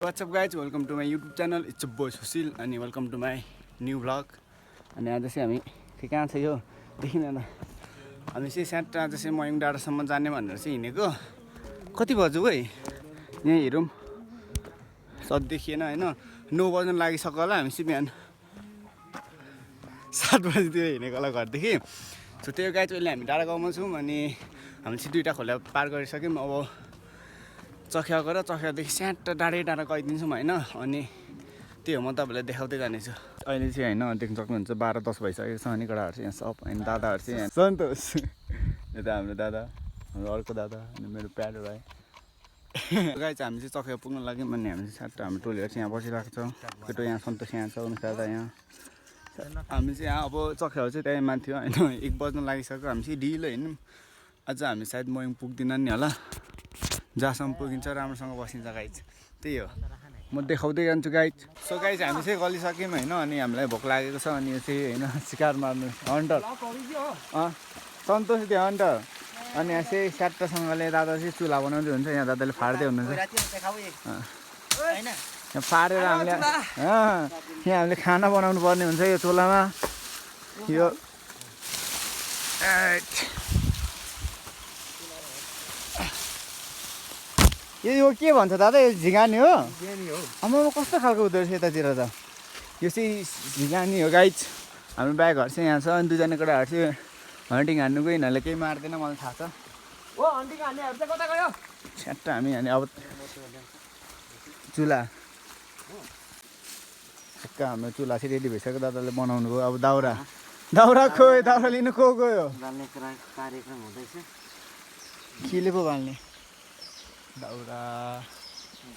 What's up guys, welcome to my YouTube channel. It's your boy Sushil and welcome to my new vlog. अनि आज चाहिँ हामी कहाँ छ यो देखिन न हामी चाहिँ स्याट आज चाहिँ मयङ डाँडासम्म जाने भनेर चाहिँ हिँडेको कति बज्यो है यहाँ हेरौँ सद देखिएन हैन 9 बज्न लागिसक्यो होला हामी चाहिँ बिहान 7 बजीतिर हिँडेको होला घरदेखि सो त्यो गाइज अहिले हामी डाँडा गाउँमा छौँ अनि हामी चाहिँ दुईटा खोला पार गरिसक्यौँ अब चखिया गएर चखियादेखि स्याट डाँडै डाँडा गइदिन्छौँ होइन अनि त्यो म तपाईँलाई देखाउँदै जानेछु अहिले चाहिँ होइन देख्न सक्नुहुन्छ 12-10 भइसकेको छ अनि केटाहरू चाहिँ यहाँ सब अनि दादाहरू चाहिँ यहाँ सन्तोष यता हाम्रो दादा हाम्रो अर्को दादा अनि मेरो प्यारो भाइ गाई चाहिँ हामी चाहिँ चखिया पुग्न लाग्यौँ अनि हामी चाहिँ स्याट हाम्रो टोलीहरू चाहिँ यहाँ बसिरहेको छौँ केटो यहाँ सन्तोष यहाँ छ उनीहरू दादा यहाँ हामी चाहिँ यहाँ अब चखियाहरू चाहिँ त्यहीँ माथि होइन 1 बज्न लागिसक्यो हामी चाहिँ ढिलो हिँड्यौँ अझ हामी सायद मयङ पुग्दिनँ नि होला जहाँसम्म पुगिन्छ राम्रोसँग बसिन्छ गाइज त्यही हो म देखाउँदै जान्छु गाइज सो गाइज हामी चाहिँ गलिसक्यौँ होइन अनि हामीलाई भोक लागेको छ अनि यो चाहिँ होइन शिकार मार्नु हन्टर सन्तोष त्यो हन्टर अनि यहाँ चाहिँ स्याट्टसँगले दादा चाहिँ चुल्हा बनाउँदै हुन्छ यहाँ दादाले फाड्दै हुनुहुन्छ यहाँ फाडेर हामीले यहाँ हामीले खाना बनाउनु पर्ने हुन्छ यो चुल्हामा यो यो के भन्छ दादा यो झिगानी हो आमामा कस्तो खालको हुँदो रहेछ यतातिर त यो चाहिँ झिगानी हो गाइज हाम्रो ब्यागहरू चाहिँ यहाँ छ अनि दुईजना केटाहरू चाहिँ हन्टिङ हान्नुको यिनीहरूले केही मार्दैन मलाई थाहा छ हो हन्टिङ हान्नेहरू चाहिँ कता गयो स्याट्ट हामी हाने अब चुल्हा ठ्याक्क हाम्रो चुल्हा चाहिँ रेडी भइसक्यो दादाले बनाउनु भयो अब दाउरा खोयो दाउरा लिनु को गयो कार्यक्रम हुँदैछ केले पो बाल्ने दाउरा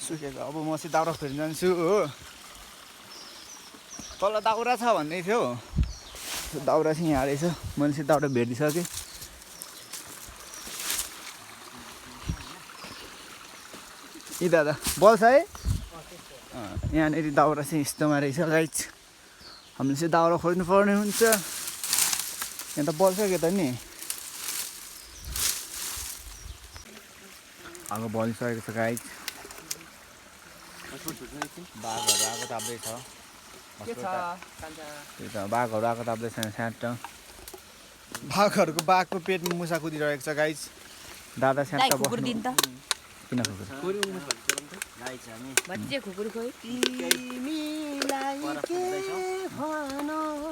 सुकेको अब म चाहिँ दाउरा खोज्न जान्छु हो तल दाउरा छ भन्दै थियो दाउरा चाहिँ यहाँ रहेछ मैले चाहिँ दाउरा भेटिसकेँ यी दादा बल्छ है यहाँनिर दाउरा चाहिँ यस्तोमा रहेछ गाइज हामीले चाहिँ दाउरा खोज्नु पर्ने हुन्छ यहाँ त बल्छ के त नि आगो बलिसकेको छ गाइज बाघहरू आएको ताप्दैछ त्यही त बाघहरू आएको ताप्दैछ स्याट बाघको पेटमा मुसा कुदिरहेको छ गाइज दादा स्याट किन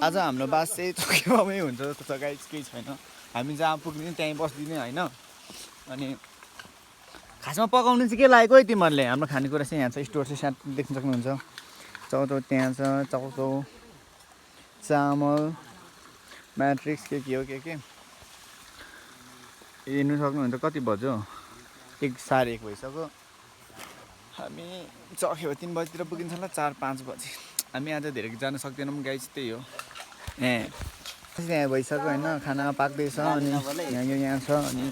आज हाम्रो बास चाहिँ चौकीमै हुन्छ जस्तो छ गाइज केही छैन हामी जहाँ पुग्ने त्यहीँ बस्दिने होइन अनि खासमा पकाउनु चाहिँ के लागेको है तिमीहरूले हाम्रो खानेकुरा चाहिँ यहाँ छ स्टोर चाहिँ स्याट देख्न सक्नुहुन्छ चाउचाउ त्यहाँ छ चाउचाउ चामल म्याट्रिक्स के हो के हेर्नु सक्नुहुन्छ कति बज्यो 1:30 भइसक्यो हामी चख्यो 3 बजीतिर पुगिन्छ होला 4-5 बजी हामी आज धेरै जान सक्दैनौँ गाइज त्यही हो यहाँ भइसक्यो होइन खाना पाक्दैछ अनि यहाँ छ अनि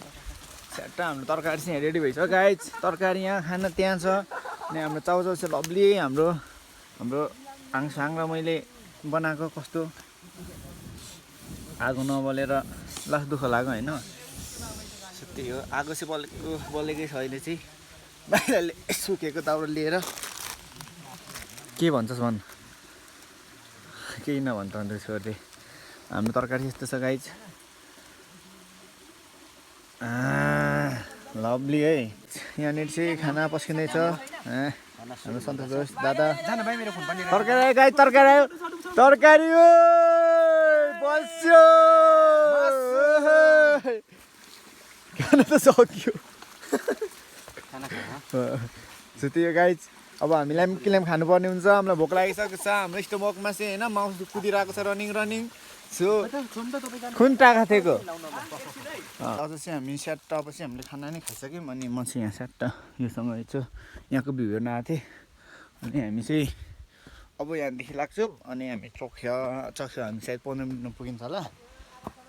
स्याट्ट हाम्रो तरकारी चाहिँ रेडी भइसक्यो गाइज तरकारी यहाँ खाना त्यहाँ छ अनि हाम्रो चाउचाउ चाहिँ लभली हाम्रो आङसाङ र मैले बनाएको कस्तो आगो नबलेर लास दुःख लाग्यो होइन त्यही हो आगो चाहिँ बलेकै छ अहिले चाहिँ बाहिरले सुकेको दाउरा लिएर के भन्छस् भन् केही नभन्छ अन्त छोड्दै हाम्रो तरकारी यस्तो छ गाइज लभली है यहाँनिर चाहिँ खाना पस्किँदैछ हाम्रो सन्तोष दादा तरकारी आयो गाई तरकारी हो बस्यो खाना त सक्यो त्यही गाइज अब हामीलाई पनि किलाम खानुपर्ने हुन्छ हामीलाई भोक लागिसकेको छ हाम्रो स्टोमकमा चाहिँ होइन माउस कुदिरहेको छ रनिङ सो खुन टाका थिएको अझ चाहिँ हामी स्याट्ट अब चाहिँ हामीले खाना नै खाइसक्यौँ अनि म चाहिँ यहाँ स्याट्ट योसँग हेर्छु यहाँको भ्यू हेर्न आएको थिएँ अनि हामी चाहिँ अब यहाँदेखि लाग्छौँ अनि हामी चख्या हामी सायद 15 मिनटमा पुगिन्छ होला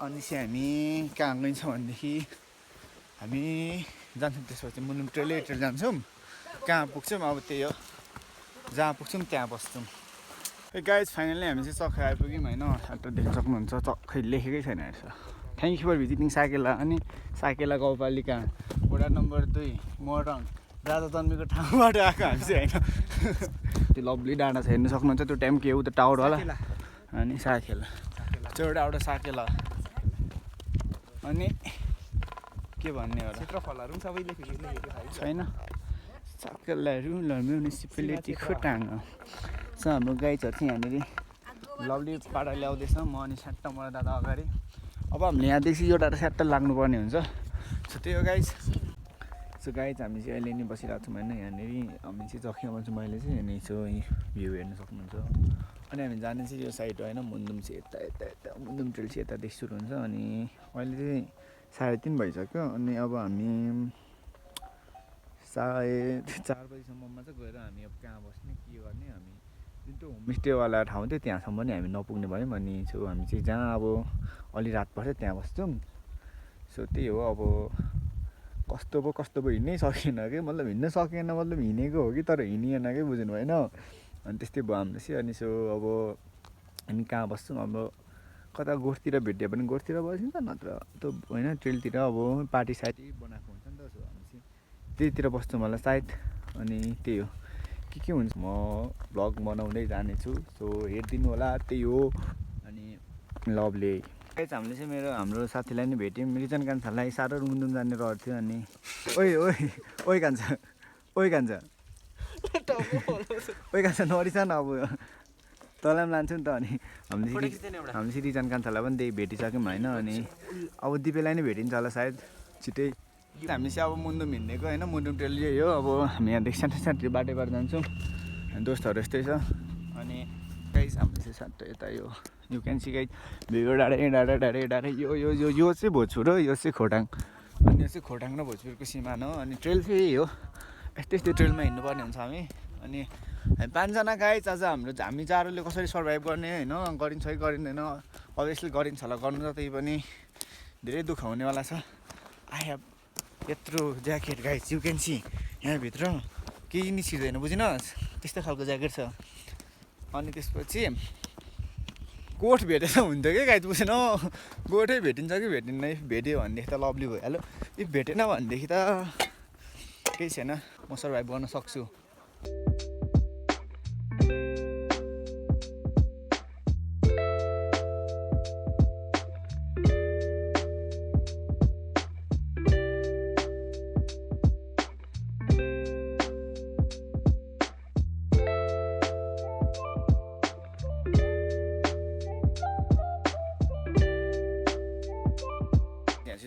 अनि चाहिँ हामी कहाँ गइन्छ भनेदेखि हामी जान्छौँ त्यसपछि मुलुम ट्रेल जान्छौँ कहाँ पुग्छौँ अब त्यही हो जहाँ पुग्छौँ त्यहाँ बस्छौँ गाइज फाइनली हामी चाहिँ चख्या आइपुग्यौँ होइन स्याट्ट देख्न सक्नुहुन्छ खै लेखेकै छैन हेर्छ थ्याङ्क यू फर भिजिटिङ साकेला अनि साकेला गाउँपालिका वडा नम्बर 2 मोरङ राजा जन्मेको ठाउँबाट आएको हामी चाहिँ होइन त्यो लभली डाँडा छ हेर्नु सक्नुहुन्छ त्यो टाइम के उता टावर होला अनि साकेला एउटा साकेला अनि के भन्ने होला क्षेत्रफलहरू पनि सबैले छैन साकेलाहरू म्युनिसिपालिटी खोटाङ छ हाम्रो गाइजहरू चाहिँ यहाँनिर लभली पारा ल्याउँदैछ म अनि स्याट्ट मलाई दादा अगाडि अब हामीले यहाँदेखि यो डाँडा स्याट्ट लाग्नुपर्ने हुन्छ सो त्यही हो गाइज सो गाइज हामी चाहिँ अहिले नै बसिरहेको छौँ होइन यहाँनिर हामी चाहिँ जखियामा चाहिँ मैले चाहिँ यहाँनिर यसो भ्यू हेर्न सक्नुहुन्छ अनि हामी जाने चाहिँ यो साइड होइन मुन्दुम चाहिँ यता मुन्दुम ट्रेल चाहिँ यतादेखि सुरु हुन्छ अनि अहिले चाहिँ 3:30 भइसक्यो अनि अब हामी सायद 4 बजीसम्ममा चाहिँ गएर हामी अब कहाँ बस्ने के गर्ने हामी जुन त्यो होमस्टेवाला ठाउँ थियो त्यहाँसम्म नि हामी नपुग्ने भयौँ अनि सो हामी चाहिँ जहाँ अब अलि रात पर्छ त्यहाँ बस्छौँ सो त्यही हो अब कस्तो पो हिँड्नै सकेन कि मतलब हिँड्न सकेन मतलब हिँडेको हो कि तर हिँडिएन कि बुझ्नु भएन अनि त्यस्तै भयो हाम्रो चाहिँ अनि सो अब हामी कहाँ बस्छौँ अब कता गोठतिर भेट्यो भने गोठतिर बसिन्छ नत्र त्यो होइन ट्रेलतिर अब पार्टी सार्टी बनाएको हुन्छ नि त सो हामी चाहिँ त्यहीतिर बस्छौँ होला सायद अनि त्यही हो के हुन्छ म भ्लग बनाउँदै जानेछु सो हेरिदिनु होला त्यही हो अनि लभली हामीले चाहिँ हाम्रो साथीलाई नि भेट्यौँ रिजन कान्छालाई साह्रो मुन्दुम जाने रहर थियो अनि ओइ कान्छ नरिसा न अब तँलाई पनि लान्छु नि त अनि हामीले चाहिँ रिजन कान्छालाई पनि त्यही भेटिसक्यौँ होइन अनि अब दिपेलाई नै भेटिन्छ होला सायद छिटै हामी चाहिँ अब मुन्दुम हिँडेको होइन मुन्दुम ट्रेल यही हो अब हामी यहाँदेखि सानो बाटोबाट जान्छौँ दोस्तहरू यस्तै छ अनि गाइस हामीले चाहिँ सानो यता you can see guys video डाँडै यो चाहिँ भोजपुर हो यो चाहिँ खोटाङ अनि यो चाहिँ खोटाङ र भोजपुरको सिमाना हो अनि ट्रेल चाहिँ यही हो यस्तै ट्रेलमा हिँड्नुपर्ने हुन्छ हामी अनि 5 जना गाइस आज हामी जाडोले कसरी सर्भाइभ गर्ने होइन गरिन्छ कि गरिँदैन अभियसली गरिन्छ होला गर्नु त त्यही पनि धेरै दुःख हुनेवाला छ आई हेभ यत्रो jacket guys you can see यहाँभित्र केही निस्किँदैन बुझिनुहोस् त्यस्तो खालको ज्याकेट छ अनि त्यसपछि गोठ भेटेर हुन्थ्यो कि गाइस बुझेन गोठै भेटिन्छ कि भेटिन्न इफ भेट्यो भनेदेखि त लभली भइहाल्यो इफ भेटेन भनेदेखि त केही छैन म सर्भाइभ गर्न सक्छु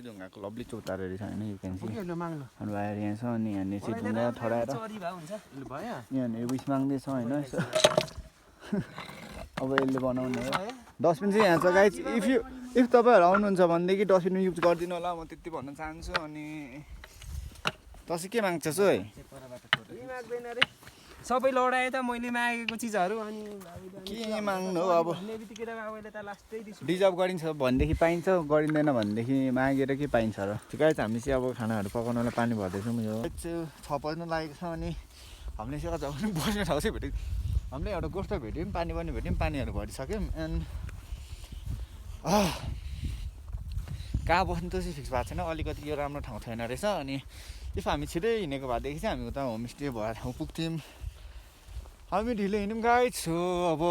ढुङ्गाको लभली चौतारो रहेछ होइन यु क्यान सी अनि भाइहरू यहाँ छ अनि यहाँनिर चाहिँ ढुङ्गा ठडाएर यहाँनिर विस माग्दैछ होइन अब यसले बनाउने हो डस्टबिन चाहिँ यहाँ छ गाइस इफ तपाईँहरू आउनुहुन्छ भनेदेखि डस्टबिन युज गरिदिनु होला म त्यति भन्न चाहन्छु अनि तँ के माग्छस् है सबै लडाएँ त मैले मागेको चिजहरू अनि के माग्नु हो अब डिजर्भ गरिन्छ भनेदेखि पाइन्छ गरिँदैन भनेदेखि मागेर के पाइन्छ र गाइस हामी चाहिँ अब खानाहरू पकाउनलाई पानी भर्दैछौँ यो 6 बज्न लागेको छ अनि हामीले चाहिँ अझ पनि बस्ने ठाउँ चाहिँ भेट्यौँ हामीले एउटा गोष्ठ भेट्यौँ पानी पनि भेट्यौँ पानीहरू भरिसक्यौँ एन्ड कहाँ बस्नु त चाहिँ फिक्स भएको छैन अलिकति यो राम्रो ठाउँ छैन रहेछ अनि इफ हामी छिटै हिँडेको भएदेखि चाहिँ हामी उता होमस्टे भएर ठाउँ पुग्थ्यौँ हामी ढिलो हिँड्यौँ गाइस हो अब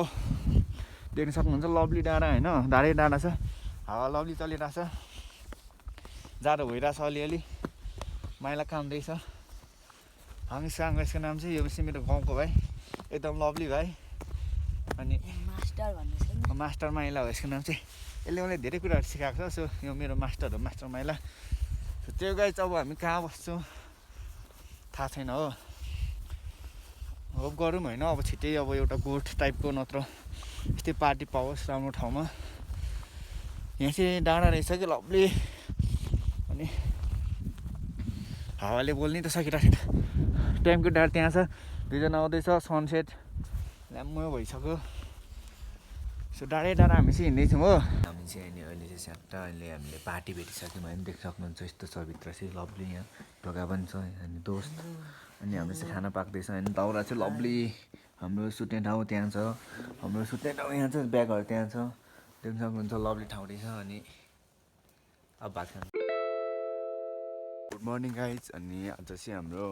देख्न सक्नुहुन्छ लभली डाँडा होइन डाँडै डाँडा छ हावा लभली चलिरहेछ जाडो भइरहेछ अलिअलि माइला कामदैछ हाङसाङ यसको नाम चाहिँ यो चाहिँ मेरो गाउँको भाइ एकदम लभली भाइ अनि मास्टर माइला हो यसको नाम चाहिँ यसले मलाई धेरै कुराहरू सिकाएको छ सो यो मेरो मास्टर हो मास्टर माइला त्यो गाइस अब हामी कहाँ बस्छौँ थाहा छैन हो होप गरौँ होइन अब छिट्टै अब एउटा गोठ टाइपको नत्र यस्तै पार्टी पाओस् राम्रो ठाउँमा यहाँ चाहिँ डाँडा रहेछ कि लभली अनि हावाले बोल्नै त सकिरहेको छैन टाइमको डाँडा त्यहाँ छ 2 जना आउँदैछ सनसेट ल्याम्मो भइसक्यो सो डाँडै हामी चाहिँ हिँड्दैछौँ हो हामी चाहिँ अहिले चाहिँ स्याट्टा अहिले हामीले पार्टी भेटिसक्यौँ होइन देख्न सक्नुहुन्छ यस्तो छ भित्र चाहिँ लभली यहाँ ढोका पनि छ अनि दोस्त अनि हाम्रो चाहिँ खाना पाक्दैछ होइन दाउरा चाहिँ लभली हाम्रो सुत्ने ठाउँ त्यहाँ छ हाम्रो सुत्ने ठाउँ यहाँ छ ब्यागहरू त्यहाँ छ देख्न सक्नुहुन्छ लभली ठाउँ रहेछ अनि अब भात खानु गुड मर्निङ गाइज अनि आज चाहिँ हाम्रो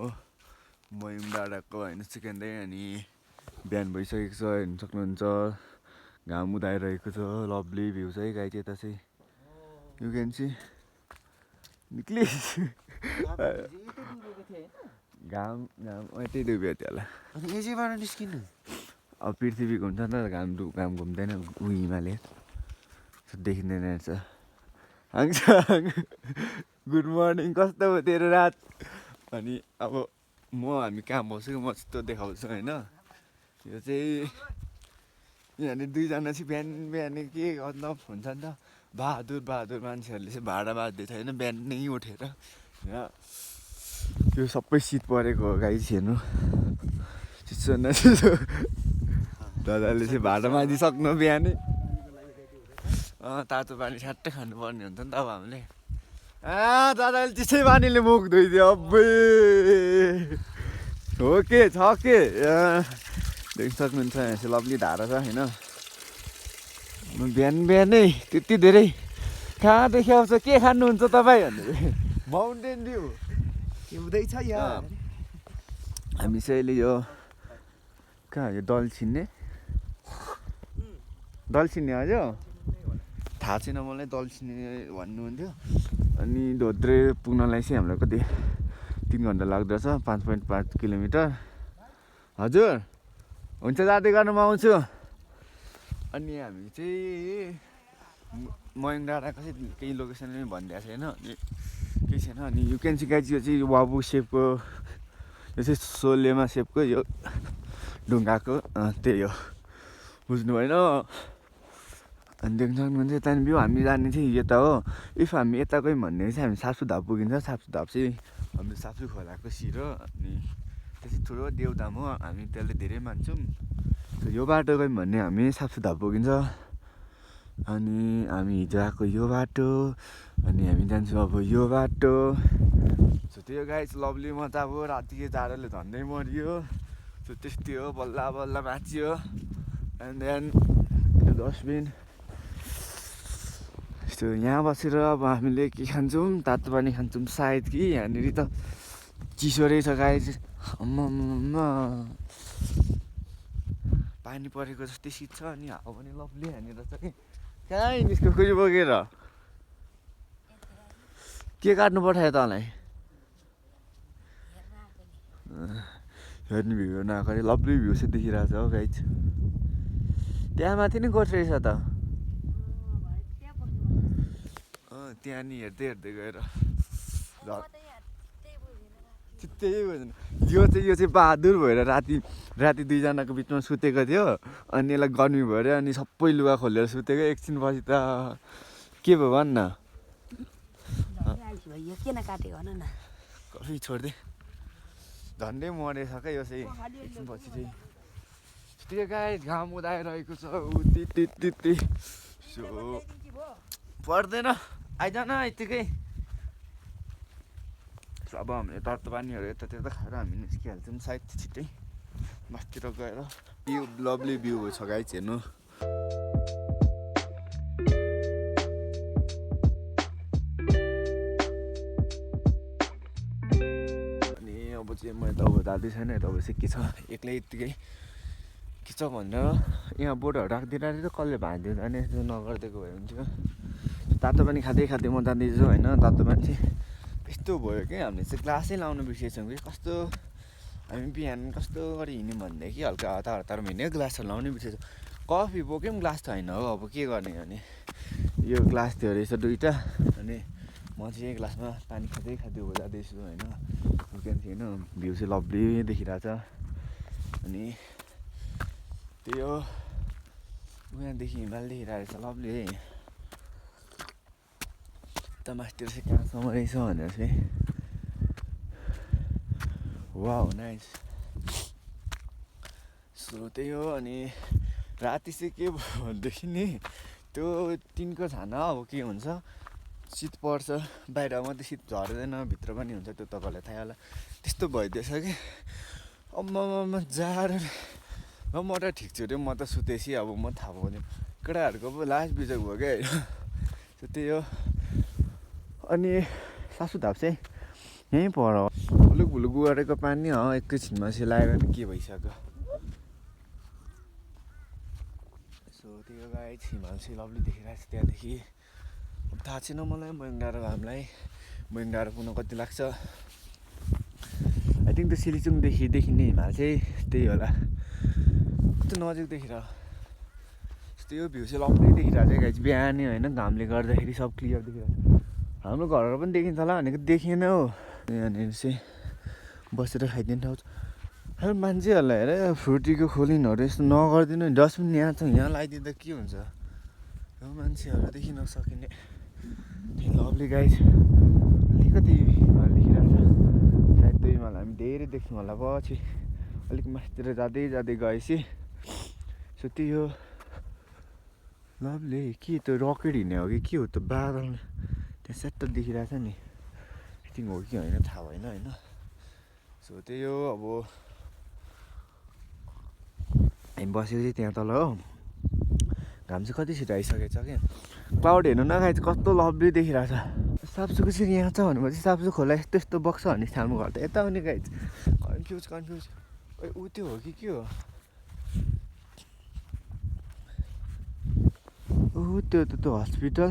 मयुङ डाँडाको होइन सिकाउँदै अनि बिहान भइसकेको छ हेर्नु सक्नुहुन्छ घाम उदाइरहेको छ लभली भ्यू छ है गाइज यता चाहिँ यु क्यान सी निक्ली घाम घाम त्यही डुब्यो त्यो होला यहीँबाट निस्किनु अब पृथ्वीको हुन्छ नि त घाम घुम्दैन ऊ हिमालय देखिँदैन रहेछ हाङसाङ गुड मर्निङ कस्तो भयो तेरो रात अनि अब हामी कहाँ बस्छु म यस्तो देखाउँछु होइन यो चाहिँ यहाँनिर दुईजना चाहिँ बिहान बिहान के गर्दा हुन्छ नि त बहादुर मान्छेहरूले चाहिँ भाडा बाँध्दै छ होइन बिहानै उठेर यहाँ त्यो सबै शीत परेको हो गाइस हेर्नु चिसो न चिसो दादाले चाहिँ भाडा बाँधिसक्नु बिहानै तातो पानी छ्याट्टै खानुपर्ने हुन्छ नि त अब हामीले दादाले त्यसै पानीले मुख धोइदियो अब्बे हो के छ के देख्न सक्नुहुन्छ यहाँ चाहिँ लभली धारा छ होइन बिहान बिहानै त्यति धेरै कहाँदेखि आउँछ के खानुहुन्छ तपाईँ भन्दै माउन्टेन भ्यू हिउँदैछ यहाँ हामी चाहिँ अहिले यो कहाँ यो दल छिन्ने हजुर थाहा छैन मलाई दल छिन्ने भन्नुहुन्थ्यो अनि धोत्रे पुग्नलाई चाहिँ हामीलाई कति 3 घन्टा लाग्दो रहेछ 5.5 किलोमिटर हजुर हुन्छ जाँदै गर्नु म आउँछु अनि हामी चाहिँ मयुङ डाँडाको चाहिँ केही लोकेसन पनि भनिदिएको छैन अनि केही छैन अनि यु क्यान सी गाइज यो चाहिँ वाबु सेपको यो चाहिँ सोलेमा सेपको यो ढुङ्गाको त्यही हो बुझ्नु भएन अनि देख्न सक्नुहुन्छ यता भ्यू हामी जाने चाहिँ यता हो इफ हामी यता गयौँ भने चाहिँ हामी साप्सुधाप पुगिन्छ साप्सुधाप चाहिँ हाम्रो साप्सु खोलाको सिरो अनि त्यो चाहिँ ठुलो देवधाम हो हामी त्यसलाई धेरै मान्छौँ यो बाटो गयौँ भने हामी साप्सुधाप पुगिन्छ अनि हामी हिजो आएको यो बाटो अनि हामी जान्छौँ अब यो बाटो सो त्यो गाइस लभली म त अब रातिको जाडोले झन्डै मरियो सो त्यस्तै हो बल्ल बल्ल बाँचियो एन्ड देन त्यो डस्टबिन यस्तो यहाँ बसेर अब हामीले के खान्छौँ तातो पानी खान्छौँ सायद कि यहाँनिर त चिसो रहेछ गाइस आम्मामा पानी परेको जस्तै शीत छ अनि हावा पनि लभली यहाँनिर छ कि कहाँ निस्क्यो खुसी बोकेर के काट्नु पठायो तँलाई हेर्ने भ्यू नआएको लभली भ्यू चाहिँ देखिरहेको छ हो गाइज त्यहाँ माथि नै गोठ रहेछ त त्यहाँ नि हेर्दै हेर्दै गएर त्यही भएन यो चाहिँ बहादुर भएर राति दुईजनाको बिचमा सुतेको थियो अनि यसलाई गर्मी भएर अनि सबै लुगा खोलेर सुतेको एकछिन पछि त के भयो भन् न कफी छोडिदिए झन्डै मरेछ क्या यो चाहिँ एकछिन पछि चाहिँ त्यो गाई घाम उदाइरहेको छ त्यति सो पर्दैन आइजान यत्तिकै अब हामीले तर्त पानीहरू यतातिर खाएर हामी निस्किहाल्छौँ सायद छिट्टै मास्तिर गएर भ्यू लभली भ्यू छ गाइस हेर्नु अनि अब चाहिँ म यता अब जाँदै छैन यता अब चाहिँ के छ एक्लै यत्तिकै के छ भनेर यहाँ बोर्डहरू राखिदिएर त कसले भाँदियो जाने यस्तो नगरिदिएको भए हुन्थ्यो तातो पानी खाँदै म जाँदैछु होइन तातो पानी चाहिँ यस्तो भयो कि हामीले चाहिँ ग्लासै लाउनु बिर्सेछौँ कि कस्तो हामी बिहान कस्तो गरी हिँड्यौँ भनेदेखि हल्का हतार हिँड्यो ग्लासहरू लाउनु बिर्सेछौँ कफी बोक्यौँ ग्लास छैन हो अब के गर्ने भने यो ग्लास थियो रहेछ दुईवटा अनि म चाहिँ ग्लासमा पानी खाँदै जाँदैछु होइन होइन भ्यू चाहिँ लभली देखिरहेछ अनि त्यो यहाँदेखि हिमाल देखिरहेको रहेछ लभली है त मास्टर चाहिँ कहाँसम्म रहेछ भनेर चाहिँ वाउ नाइस सो त्यही हो अनि राति चाहिँ के भयो भनेदेखि नि त्यो टिनको छाना अब के हुन्छ शीत पर्छ बाहिर मात्रै शीत झर्दैन भित्र पनि हुन्छ त्यो तपाईँलाई थाहा होला त्यस्तो भइदिएछ कि अम्मा जाडो र म त ठिक छु रे म त सुतेपछि अब म थाहा पाउँदैन केटाहरूको पो लास्ट बिजोग भयो क्या होइन त्यही हो अनि सासुधाप चाहिँ यहीँ पर लुक भुलुक गरेको पानी एकैछिनमा सेलाएर नि के भइसक्यो। सो त्यो गाइज हिमाल चाहिँ लभली देखिरहेको छ त्यहाँदेखि। अब थाहा छैन मलाई मयङ डाँडा हामीलाई मयङ डाँडा पुग्न कति लाग्छ। आई थिङ्क त्यो सिलिचुङदेखि देखिने हिमाल चाहिँ त्यही होला, कस्तो नजिक देखिरहेको। त्यो भ्यू चाहिँ लभली देखिरहेको छ गाइज बिहानै होइन, घामले गर्दाखेरि सब क्लियर देखिरहेको छ। हाम्रो घरहरू पनि देखिन्छ होला भनेको देखिएन हो। यहाँनिर चाहिँ बसेर खाइदिने ठाउँ छ। अब मान्छेहरूलाई हेर फ्रुटीको खोलिनहरू यस्तो नगरिदिनु नि, डस्टबिन यहाँ छ, यहाँ लगाइदिँदा के हुन्छ। यो मान्छेहरू देखिन सकिने लभली गाइज। अलिकति हिमाल देखिरहेको छ, सायद त्यो हिमाल हामी धेरै देख्छौँ होला पछि अलिक माथितिर जाँदै जाँदै गएपछि। सो त्यही हो लभली। के त्यो रकेट हिँड्ने हो कि के हो त्यो बादल त्यहाँ सेट देखिरहेछ नि, आई थिङ्क हो कि होइन थाहा भएन होइन। सो त्यही हो अब हामी बसेको चाहिँ त्यहाँ तल हो। घाम चाहिँ कति छिटो आइसकेको छ क्या। क्लाउड हेर्नु न गाइज कस्तो लभली देखिरहेछ। साप्चुको चाहिँ यहाँ छ भनेपछि साप्चु खोला यस्तो यस्तो बग्छ भन्ने थाल्नु घर त यता पनि गाइज कन्फ्युज ऊ त्यो हो कि के हो। त्यो हस्पिटल।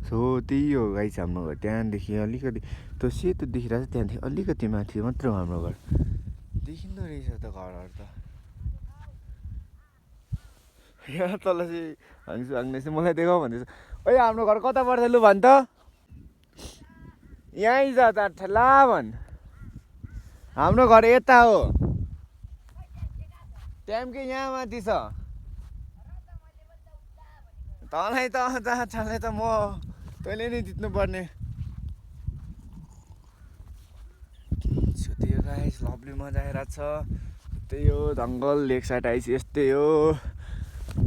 सो त्यही हो गाइज हाम्रो घर। त्यहाँदेखि अलिकति त्यो सेतो देखिरहेको छ, त्यहाँदेखि अलिकति माथि मात्र हो हाम्रो घर। देखिँदो रहेछ त घरहरू त। यहाँ तल चाहिँ हाङ्ने चाहिँ मलाई देखाऊ भन्दैछ। ओइ हाम्रो घर कता पर्छ लु भन् त। यहीँ छ त ठेला भन्। हाम्रो घर यता हो, ट्याम्के यहाँ माथि छ। तँलाई त जहाँ छाने त म तैँले नै जित्नु पर्ने। त्यही हो गाइस लभली मजा आइरहेको छ। त्यही हो जङ्गल लेक साइड आइस यस्तै हो,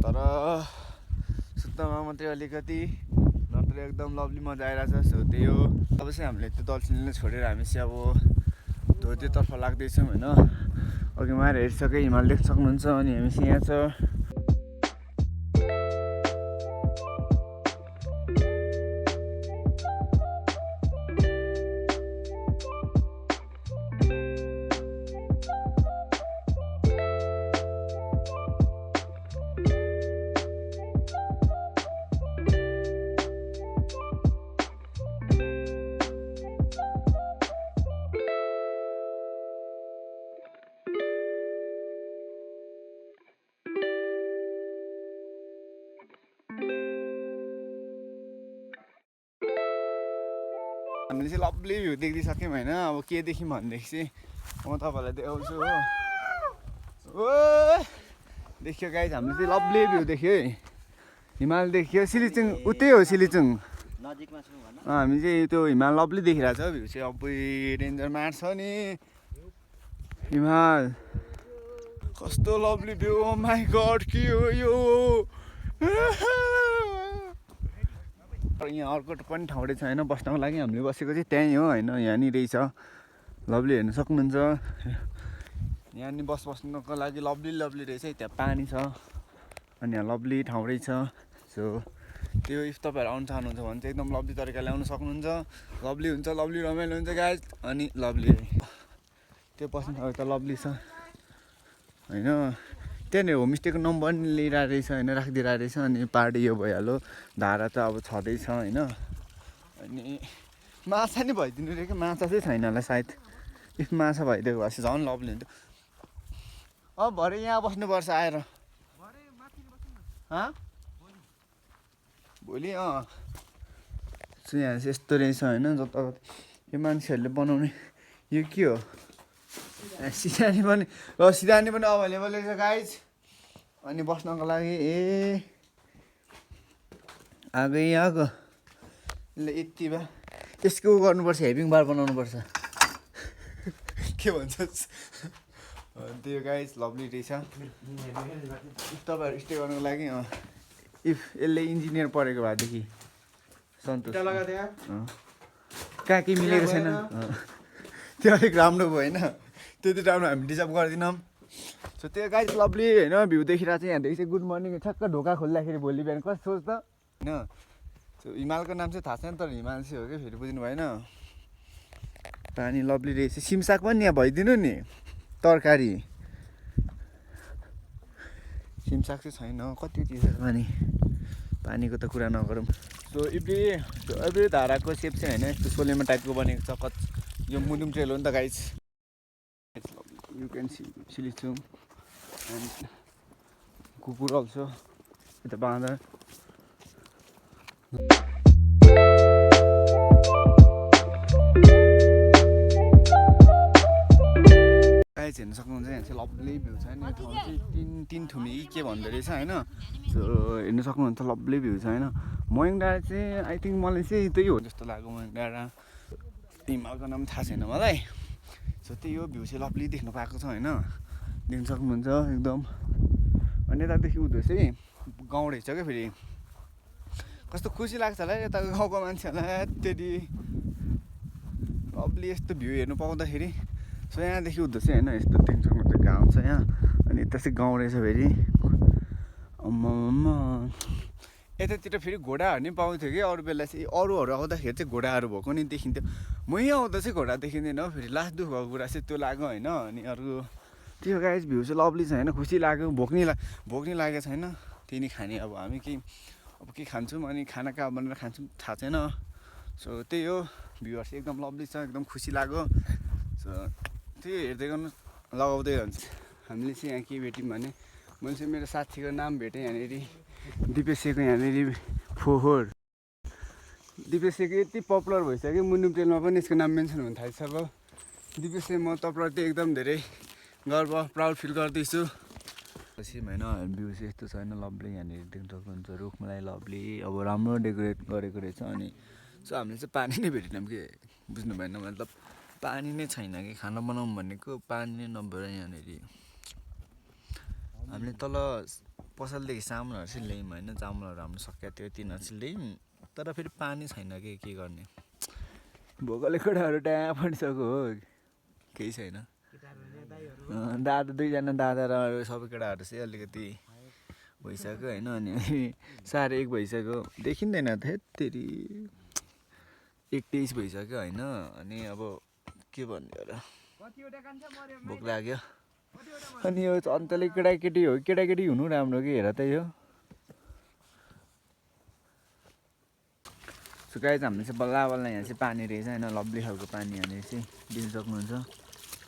तर सुत्नमा मात्रै अलिकति नत्र एकदम लभली मजा आइरहेको छ। सो त्यही हो अब चाहिँ हामीले त्यो दलसिङलाई छोडेर हामी चाहिँ अब धोतीतर्फ लाग्दैछौँ होइन। अघि माएर हेरिसक्यो हिमाल देख्न सक्नुहुन्छ। अनि हामी चाहिँ यहाँ छ। हामीले चाहिँ लभली भ्यू देख्दिसक्यौँ होइन। अब के देख्यौँ भनेदेखि चाहिँ म तपाईँहरूलाई देखाउँछु हो। ओ देखियो गाइज हामीले चाहिँ लभली भ्यू देख्यो है, हिमाल देखियो। सिलिचुङ उतै हो सिलिचुङ नजिकमा छौँ भन। हामी चाहिँ त्यो हिमाल लभली देखिरहेको छ। भ्यू चाहिँ अब डेन्जर मार्छ नि हिमाल। कस्तो lovely view, oh my god के हो यो। यहाँ अर्को पनि ठाउँ रहेछ होइन बस्नको लागि। हामीले बसेको चाहिँ त्यहीँ हो होइन, यहाँनिर रहेछ लभली हेर्नु सक्नुहुन्छ। यहाँनिर बस्नको लागि लभली रहेछ है। त्यहाँ पानी छ अनि यहाँ लभली ठाउँ रहेछ। सो त्यो इफ तपाईँहरू आउनु चाहनुहुन्छ भने चाहिँ एकदम लभली तरिकाले आउनु सक्नुहुन्छ। लभली हुन्छ, लभली रमाइलो हुन्छ गाइज। अनि लभली त्यो बस्ने ठाउँ त लभली छ होइन। त्यहाँनिर होमस्टेको नम्बर नि लिइरहेको रहेछ होइन, राखिदिइरहेको रहेछ। अनि पार्टी यो भइहाल्यो, धारा त अब छँदैछ होइन। अनि माछा नि भइदिनु रहेछ कि माछा चाहिँ छैन होला सायद। इफ माछा भइदिएको भए चाहिँ झन् लभली हुन्थ्यो। अब भरे यहाँ बस्नुपर्छ आएर। भोलि यहाँ चाहिँ यस्तो रहेछ होइन। जताततै यो मान्छेहरूले बनाउने यो के हो, सिरानी पनि ल सिरानी पनि अभाइलेबल रहेछ गाइज। अनि बस्नको लागि आगो ल यति भए यसको गर्नुपर्छ, हेभिङ बार बनाउनुपर्छ। के भन्छस् त्यो गाइज लभली रहेछ। तपाईँहरू स्टे गर्नुको लागि इफ यसले इन्जिनियर पढेको भएदेखि सन्तोष कहाँ केही मिलेको छैन त्यो अलिक राम्रो भयो होइन। त्यति राम्रो हामी डिजर्भ गर्दैनौँ। सो त्यो गाइज लभली होइन भ्यू देखिरहेको चाहिँ यहाँदेखि चाहिँ गुड मर्निङ। ठ्याक्क ढोका खोल्दाखेरि भोलि बिहान कस्तो सोच त होइन। सो हिमालको नाम चाहिँ थाहा छैन तर हिमाल चाहिँ हो कि फेरि बुझ्नु भएन। पानी लभली रहेछ सिमसाग पनि यहाँ भइदिनु नि तरकारी सिमसाग चाहिँ छैन कति चिज पानी पानीको त कुरा नगरौँ सो एभ्री धाराको सेप चाहिँ होइन यस्तो सोलेमा टाइपको बनेको छ यो मुदुम ट्रेल हो नि त guys you can see Silichung and कुकुर अल्सो यता बाँदर गाइज हेर्न सक्नुहुन्छ यहाँ चाहिँ लभली भ्यू छ नि ठाउँ चाहिँ तिन थुमी के भन्दो रहेछ होइन सो हेर्न सक्नुहुन्छ लभली भ्यू छ होइन मयङ डाँडा चाहिँ आई थिङ्क मलाई चाहिँ त्यही हो जस्तो लाग्यो मयङ डाँडा हिमालको नाम थाहा छैन मलाई सो त्यही हो भ्यू चाहिँ लभली देख्नु पाएको छ होइन देख्न सक्नुहुन्छ एकदम अनि यतादेखि उँधो चाहिँ गाउँ रहेछ क्या फेरि कस्तो खुसी लाग्छ होला यता गाउँको मान्छेहरूलाई त्यति लभली यस्तो भ्यू हेर्नु पाउँदाखेरि सो यहाँदेखि उँधो चाहिँ होइन यस्तो देख्न सक्नुहुन्छ गाउँ छ यहाँ अनि यता चाहिँ गाउँ रहेछ फेरि यतातिर फेरि घोडाहरू नि पाउँथ्यो कि अरू बेला चाहिँ अरूहरू आउँदाखेरि चाहिँ घोडाहरू भएको नि देखिन्थ्यो मै आउँदा चाहिँ घोडा देखिँदैन हो फेरि लास्ट दुःख भएको कुरा चाहिँ त्यो लाग्यो होइन अनि अर्को त्यो गाइस भ्यू चाहिँ लभली छ होइन खुसी लाग्यो भोक नि लागेको छैन त्यही नै खाने अब हामी अब के खान्छौँ अनि खाना कहाँ बनाएर खान्छौँ थाहा छैन सो त्यही हो भ्यूहरू चाहिँ एकदम लभली छ एकदम खुसी लाग्यो सो त्यही हेर्दै गर्नु लगाउँदै जान्छ हामीले चाहिँ यहाँ के भेट्यौँ भने मैले चाहिँ मेरो साथीको नाम भेटेँ यहाँनिर दिपेशको यहाँनिर फोहोर दिपेशको यति पपुलर भइसक्यो मुन्नुम ट्रेलमा पनि यसको नाम मेन्सन हुन थालिसक्यो दिपेश म तपाईँप्रति एकदम धेरै गर्व प्राउड फिल गर्दैछु सेम होइन भ्यू चाहिँ यस्तो छैन लभली यहाँनिर देख्न सक्नुहुन्छ रुखलाई लभली अब राम्रो डेकोरेट गरेको रहेछ अनि सो हामीले चाहिँ पानी नै भेटेनौँ कि बुझ्नु भएन मतलब पानी नै छैन कि खाना बनाऊँ भनेको पानी नै नभएर यहाँनिर हामीले तल पसलदेखि सामानहरू चाहिँ ल्यायौँ होइन चामलहरू हाम्रो सकिएको थियो तिनीहरू चाहिँ ल्यायौँ तर फेरि पानी छैन कि के गर्ने भोकले केटाहरू ट्याप पढिसक्यो हो केही छैन दादा दुईजना दादा र सबै केटाहरू चाहिँ अलिकति भइसक्यो होइन अनि 1:30 भइसक्यो देखिँदैन थेत्तेरी 1:23 भइसक्यो होइन अनि अब के भन्ने र भोक लाग्यो अनि यो अन्तले केटाकेटी हो केटाकेटी हुनु राम्रो कि हेर त यो सो गाइज हामीले चाहिँ बल्ल बल्ल यहाँ चाहिँ पानी रहेछ होइन लभली खालको पानी यहाँनिर चाहिँ दिन सक्नुहुन्छ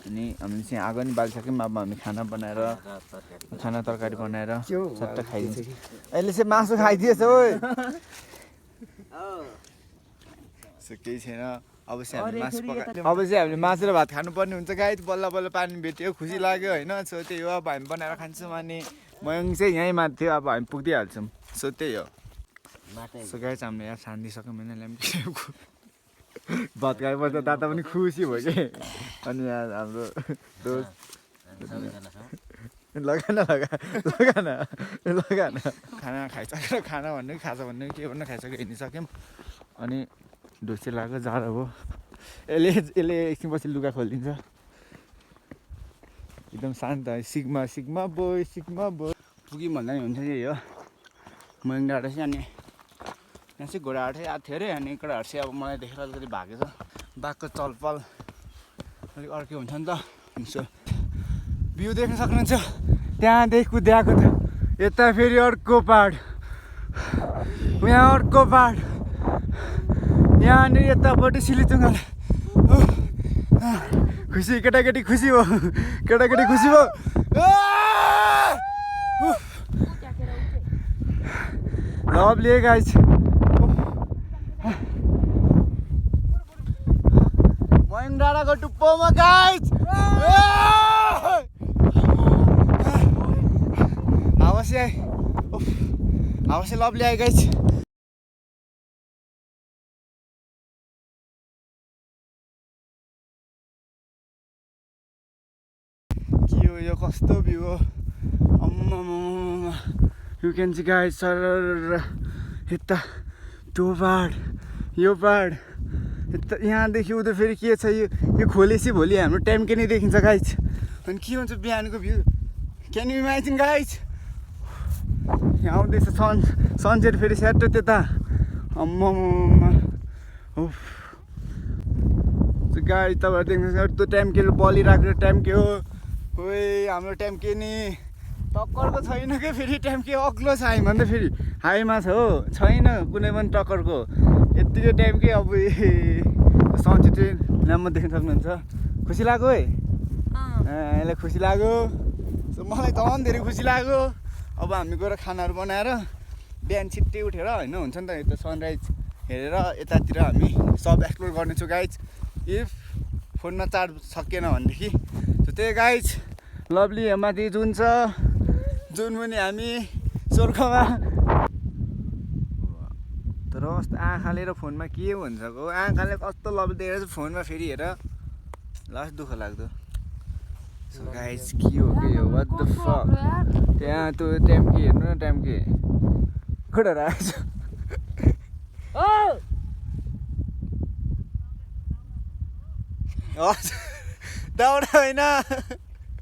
अनि हामीले चाहिँ आगो नि बालिसक्यौँ अब हामी खाना तरकारी बनाएर सट्ट खाइदिन्छ अहिले चाहिँ मासु खाइदिएछ हो सो केही छैन अब चाहिँ हामीले मासु र भात खानुपर्ने हुन्छ गाइज बल्ल बल्ल पानी भेट्यो खुसी लाग्यो होइन सो त्यही हो अब हामी बनाएर खान्छौँ अनि मयङ चाहिँ यहीँ माथि थियो अब हामी पुगिदिइहाल्छौँ सो त्यही हो सो गाइज हामीले यहाँ छानिदिइसक्यौँ होइन ल्याम्पको भात खाएपछि दादा पनि खुसी भयो कि अनि यहाँ हाम्रो दोस्त लगान खाना खाइसकेर खाना भन्नु खान्छ भन्नु के भन्नु खाइसक्यो हिँडिसक्यौँ अनि ढुसी लाग्यो जाडो हो यसले एकछिन पछि लुगा खोलिदिन्छ एकदम शान्त सिग्मा बोय पुग्यौँ भन्दा नि हुन्छ यही हो मयङ डाँडा चाहिँ अनि यहाँ चाहिँ घोडाहरू चाहिँ आएको थियो अरे अनि केटाहरू चाहिँ अब मलाई देखेर अलिकति भागेछ बाघको चलपल अलिक अर्कै हुन्छ नि त सो भ्यू देख्न सक्नुहुन्छ त्यहाँदेखि कुद्याएको त यता फेरि अर्को पाहाड यहाँ अर्को पाहाड यहाँनिर यतापट्टि सिलिचुङ खुसी केटाकेटी खुसी भयो लभली गाइज मयङ डाँडाको टुप्पोमा गाइज हावा चाहिँ लभली आयो गाइज के हो यो कस्तो भ्यू हो you can see guys sir यता त्यो पाहाड यो पाहाड यता यहाँदेखि उता फेरि के छ यो खोलेपछि भोलि हाम्रो टाइम के नै देखिन्छ गाइज अनि के हुन्छ बिहानको view can you imagine guys यहाँ आउँदैछ सनसेट फेरि स्याटो त्यता गाडी तपाईँहरू देख्नुहुन्छ त्यो ट्याम्केले बलिरहेको ट्याम्के हो खोइ हाम्रो ट्याम्के नि टक्करको छैन क्या फेरि ट्याम्के अग्लो छ हामीभन्दा फेरि हाईमा छ हो छैन कुनै पनि टक्करको यत्तिकै ट्याम्के अब सन्ची ट्रेन राम्रो देख्न सक्नुहुन्छ खुसी लाग्यो है यसलाई खुसी लाग्यो मलाई झन् धेरै खुसी लाग्यो अब हामी गएर खानाहरू बनाएर बिहान छिट्टै उठेर होइन हुन्छ नि त यता सनराइज हेरेर यतातिर हामी सब एक्सप्लोर गर्नेछौँ गाइज इफ फोनमा चार्ज सकिएन भनेदेखि त्यही गाइज लभली माथि जुन छ जुन पनि हामी स्वर्गमा तर कस्तो आँखाले र फोनमा के हुन्छ गो आँखाले कस्तो लभली देखेर चाहिँ फोनमा फेरि हेर लास्ट दुःख लाग्दो सो गाइज के हो के हो वाट द फक त्यहाँ त्यो ट्याम्के हेर्नु न ट्याम्के कता आएछ दाउरा होइन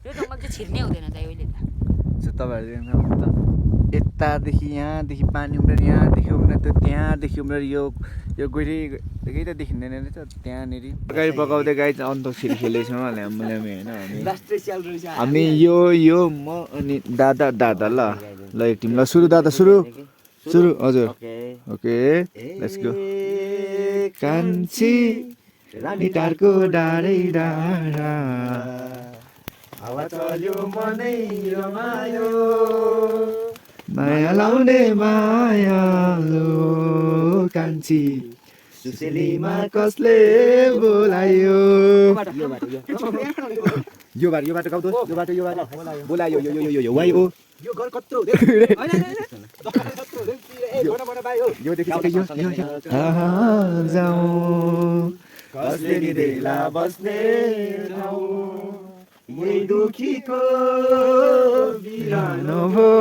त्यो जङ्गल चाहिँ छिर्नै हुँदैन दाइ अहिले त तपाईँहरू देख्नुहुन्छ त यतादेखि यहाँदेखि पानी उम्रेर यहाँदेखि उम्रेर त्यो त्यहाँदेखि उम्रेर यो गोरी केही त देखिँदैन रहेछ त्यहाँनिर गाडी पकाउँदै गाडी चाहिँ अन्तखेरि खेलेछौँ ल्याम्बो होइन हामी यो म अनि दादा ल ल एक टिम ल सुरु दादा सुरु हजुर ओके लेट्स गो कान्छी रानीटारको डाँडै डाँडा हावा चल्यो मनै रमायो माया लाउने मायालो कान्छी सुसेलीमा कसले बोलायो यो बाटो गाउँदो यो बाटो बोलायो यो वाइ ओ यो घर कत्रो यो देखि जाऊ कसले नि देला बस्ने ठाउँ यही दुखीको बिरानो हो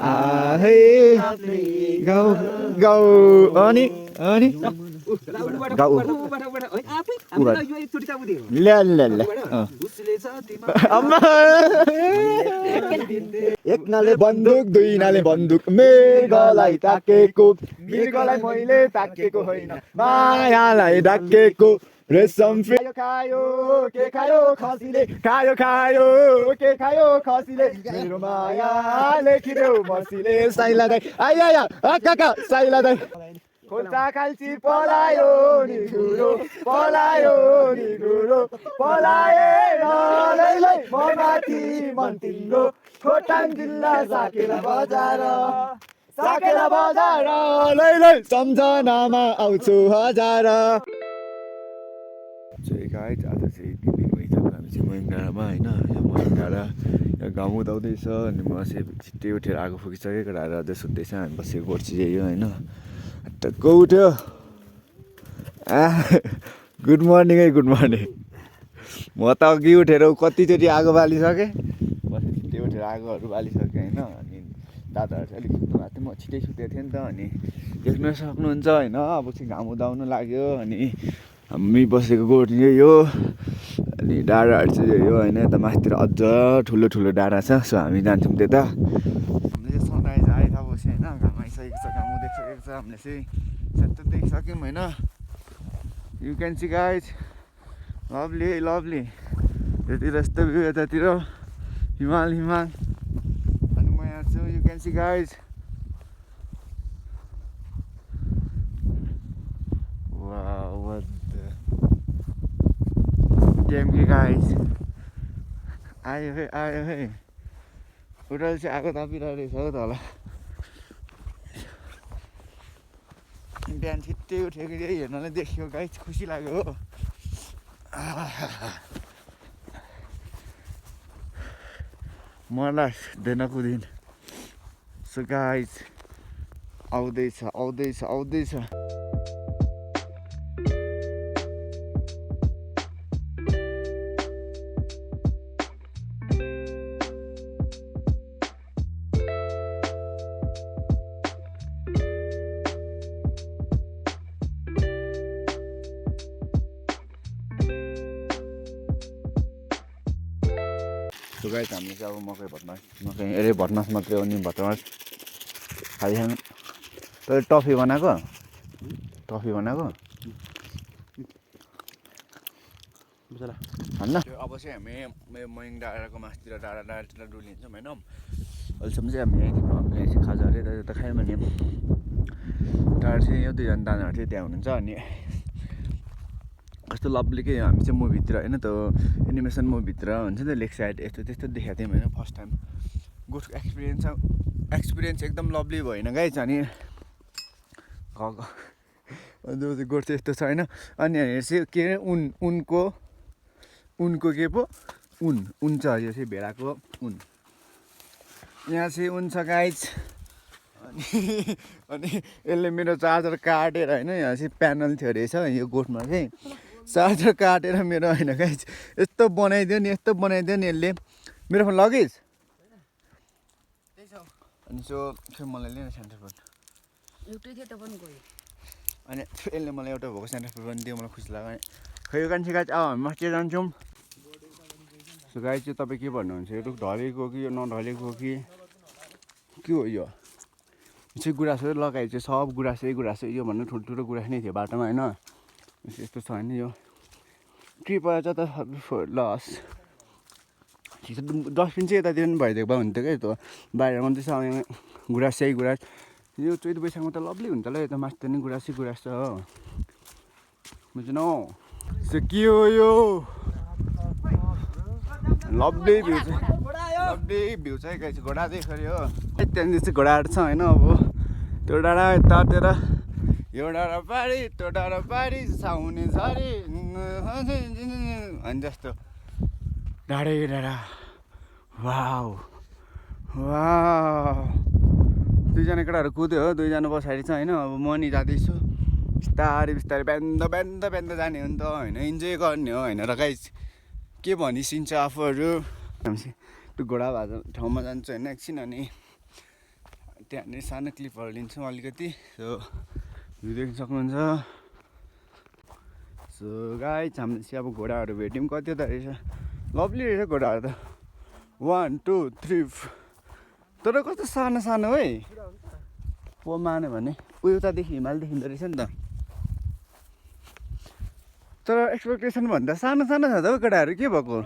आहे गाउँ अनि गाउँ एक नाले बन्दुक दुई नाले बन्दुक मृगलाई ताकेको मृगलाई मैले ताकेको होइन मायालाई ढाकेको रेशम खायो के खायो खसीले खायो के खायो खसीले मेरो माया लेखिदेऊ मसीले साइला दाइ आया काका साइला दाइ खोल्टा खाल्ची पलायो नि गुरु पलाए लै म माथि मन तिम्रो खोटाङ जिल्ला साकेला बजार लै सम्झनामा आउँछु हजार चाहिँ गाइड आज चाहिँ 3 दिन भइसक्यो हामी चाहिँ मयङ डाँडामा होइन यहाँ मयङ डाँडा यहाँ घाम उदाउँदैछ अनि म चाहिँ छिट्टै उठेर आगो फुकिसकेको डाँडा अझै सुत्दैछ हामी बसेको पर्छि यही हो होइन टक्क उठ्यो गुड मर्निङ है गुड मर्निङ म त अघि उठेर कतिचोटि आगो बालिसकेँ बसेर छिट्टै उठेर आगोहरू बालिसकेँ होइन अनि दादाहरू चाहिँ अलिक सुत्नु भएको थियो म छिट्टै सुतेको थिएँ नि त अनि देख्न सक्नुहुन्छ होइन अब चाहिँ घाम उदाउनु लाग्यो अनि हामी बसेको गोठ यही हो अनि डाँडाहरू चाहिँ यही हो होइन यता माथितिर अझ ठुलो डाँडा छ सो हामी जान्छौँ त्यता हामीले चाहिँ सनराइज आइसकेपछि होइन घाम आइसकेको छ घाम देखिसकेको छ हामीले चाहिँ सट्ट देखिसक्यौँ होइन you can see guys lovely यतातिर यस्तो भ्यू यतातिर हिमाल अनि म यहाँ छु you can see guys Tyamke guys आयो है होटल चाहिँ आगो तापिरहेको रहेछ हौ तल बिहान छिट्टै उठेको यही हेर्नलाई देखियो गाइज खुसी लाग्यो हो मलाई दिनको दिन सो गाइज आउँदैछ गाइस हामीले चाहिँ अब मकै भटमास मात्रै हो नि भटमास खाइखानु तैँले टफी बनाएको बुझला होइन अब चाहिँ हामी मयङ डाँडाको मासतिर डाँडातिर डुलिन्छौँ होइन अहिलेसम्म चाहिँ हामी हामीले चाहिँ खाजाहरू यता खायौँ भने टाढा चाहिँ यो दुईजना दादाहरू चाहिँ त्यहाँ हुनुहुन्छ अनि कस्तो लभली के हामी चाहिँ मुभीतिर होइन त एनिमेसन मुभीतिर हुन्छ नि त लेक साइड यस्तो त्यस्तो देखाएको थियौँ होइन फर्स्ट टाइम गुड एक्सपिरियन्स एकदम लभली भएन गाइज अनि गोठ चाहिँ यस्तो छ होइन अनि यहाँनिर चाहिँ के अरे उनको के पो उन छ यो चाहिँ भेडाको उन यहाँ चाहिँ उन छ गाइज अनि यसले मेरो चार्जर काटेर होइन यहाँ चाहिँ प्यानल थियो रहेछ यो गोठमा चाहिँ चार्जर काटेर मेरो होइन गाइज यस्तो बनाइदियो नि यसले मेरो फोन लगेज अनि सो मलाई लिएन सेन्टर फोन एउटै थियो त पनि गयो अनि यसले मलाई एउटा भएको सेन्टर फोन पनि दियो मलाई खुसी लाग्यो खै यो कान्छी गाई हामी माथि जान्छौँ सो गाई चाहिँ तपाईँ के भन्नुहुन्छ यो रुख ढलेको कि यो नढलेको कि के हो यो चाहिँ गुराँसै लगाए चाहिँ सब गुराँसै यो भन्नु ठुल्ठुलो गुराँस नै थियो बाटोमा होइन यस्तो छ होइन यो ट्रिप आएछ त लस डस्टबिन चाहिँ यतातिर पनि भइदिएको भए हुन्थ्यो क्या त्यो बाहिरमा चाहिँ गुराँस यो चैत वैशाखमा त लभली हुन्छ होला यता माथि नि गुराँस छ हो बुझ्नु के हो यो लभली भ्यू चाहिँ गाई चाहिँ घोडा देख्यो हो त्यहाँनिर चाहिँ घोडाहरू छ होइन अब त्यो डाँडा यतातिर यो डाँडा पारी त्यो डाँडा पारी साउने झरी अनि जस्तो डाँडा वाउ दुईजना केटाहरू कुद्यो हो दुईजना पछाडि छ होइन अब म नि जाँदैछु बिस्तारै बिहान जाने हो नि त होइन इन्जोय गर्ने हो होइन र गाइस के भनिसिन्छ आफूहरू त्यो घोडा भएको ठाउँमा जान्छु होइन एकछिन अनि त्यहाँनिर सानो क्लिपहरू लिन्छौँ अलिकति सो भ्यू देख्न सक्नुहुन्छ सो गाइस हामीले चाहिँ अब घोडाहरू भेट्यौँ कतिवटा रहेछ लभली रहेछ घोडाहरू त 1 2 3 तर कस्तो सानो है पो मान्यो भने उतादेखि हिमाल देखिँदो रहेछ नि त तर एक्सपेक्टेसन भन्दा सानो छ त हौ केटाहरू के भएको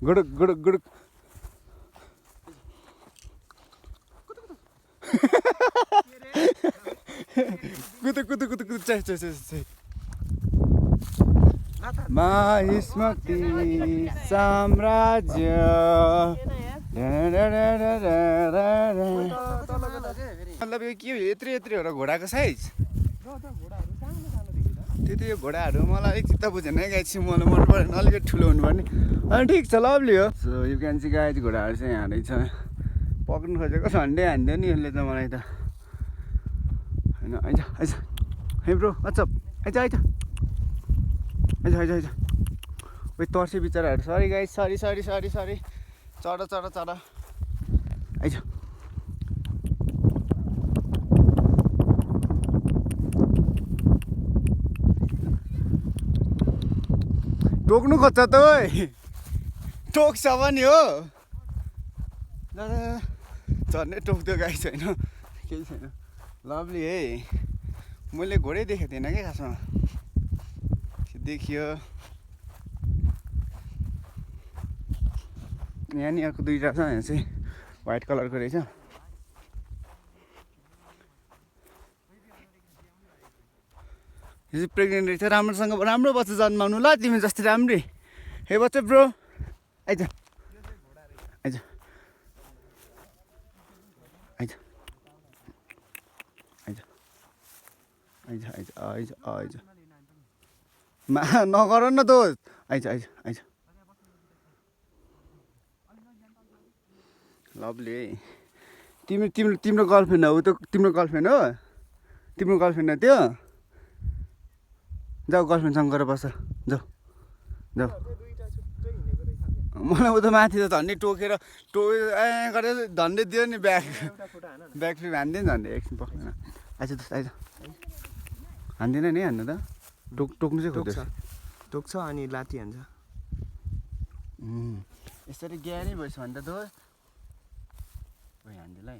गुडुक कुदु चाहिँ माहिष्मती साम्राज्य मतलब यो के हो यत्रो हो घोडाको साइज त्यति यो घोडाहरू मलाई अलिक चित्त बुझेन है गाई चाहिँ मलाई मन परेन अलिकति ठुलो हुनुपर्ने अनि ठिक छ लभली हो सो यो क्यान्सी गाई घोडाहरू चाहिँ यहाँ रहेछ पक्रिनु खोजेको झन्डै हान्दियो नि यसले त मलाई त होइन आइज है ब्रो वाट्सअप आइज ओइ तर्से बिचराहरू सरी गाइस सरी चढ आइज टोक्नु खोज्छ त ओइ टोक्छ पनि हो झन्डै टोक्दियो गाई छैन केही छैन लभली है मैले घोडै देखेको थिइनँ क्या खासमा देखियो यहाँ नि अर्को दुईवटा छ यहाँ चाहिँ व्हाइट कलरको रहेछ यो चाहिँ प्रेग्नेन्ट रहेछ राम्रोसँग राम्रो बच्चा जन्माउनु ल तिमी जस्तै राम्रै हे बच्चा ब्रो आइज मा नगर न दोस्त आइज लभली है तिम्रो गर्लफ्रेन्ड हो त तिम्रो गर्लफ्रेन्ड हो तिम्रो गर्लफ्रेन्ड हो त्यो जाऊ गर्लफ्रेन्डसँग गएर बस जाऊ मलाई उता माथि त झन्डै टोकेर गरेर झन्डै दियो नि ब्याग फ्लिप हान्दियो नि झन्डै एकछिन पक्दैन आइज हान्दिनँ नि हान्नु त टोक्नु चाहिँ खोज्छ टोक्छ अनि लाती हान्छ यसरी ज्ञानै भएछ भने त हान्दिनँ है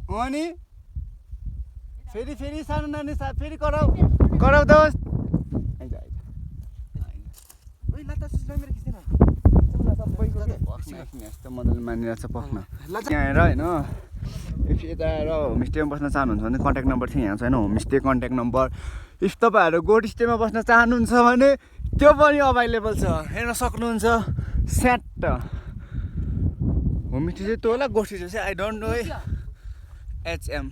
हो नि फेरि फेरि सानो नानी फेरि कराउ कराउ दोस्त आइज आइज यस्तो मजाले मानिरहेको छ पख्न यहाँ आएर होइन इफ यता आएर होमस्टेमा बस्न चाहनुहुन्छ भने कन्ट्याक्ट नम्बर चाहिँ यहाँ छैन होमस्टे कन्ट्याक्ट नम्बर इफ तपाईँहरू गोड स्टेमा बस्न चाहनुहुन्छ भने त्यो पनि अभाइलेबल छ हेर्न सक्नुहुन्छ स्याट होमस्टे चाहिँ त्यो होला गोष्ठी चाहिँ आई डोन्ट नो है HM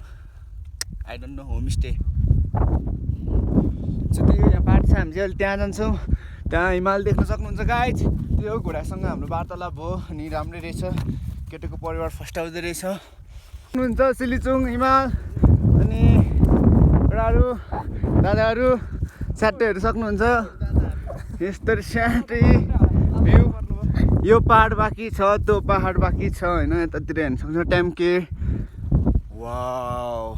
I don't know homestay त्यही यहाँ पार्टी छ हामी चाहिँ अहिले त्यहाँ जान्छौँ त्यहाँ हिमाल देख्न सक्नुहुन्छ गाइज त्यो घोडासँग हाम्रो वार्तालाप भयो अनि राम्रै रहेछ केटोको परिवार फस्टाउँदो रहेछ हुनुहुन्छ सिलिचुङ हिमाल अनि बुढाहरू दादाहरू स्याटैहरू सक्नुहुन्छ यस्तरी स्याटै भ्यू यो पहाड बाँकी छ त्यो पहाड बाँकी छ होइन यतातिर हेर्न सक्छ ट्याम्के वाउ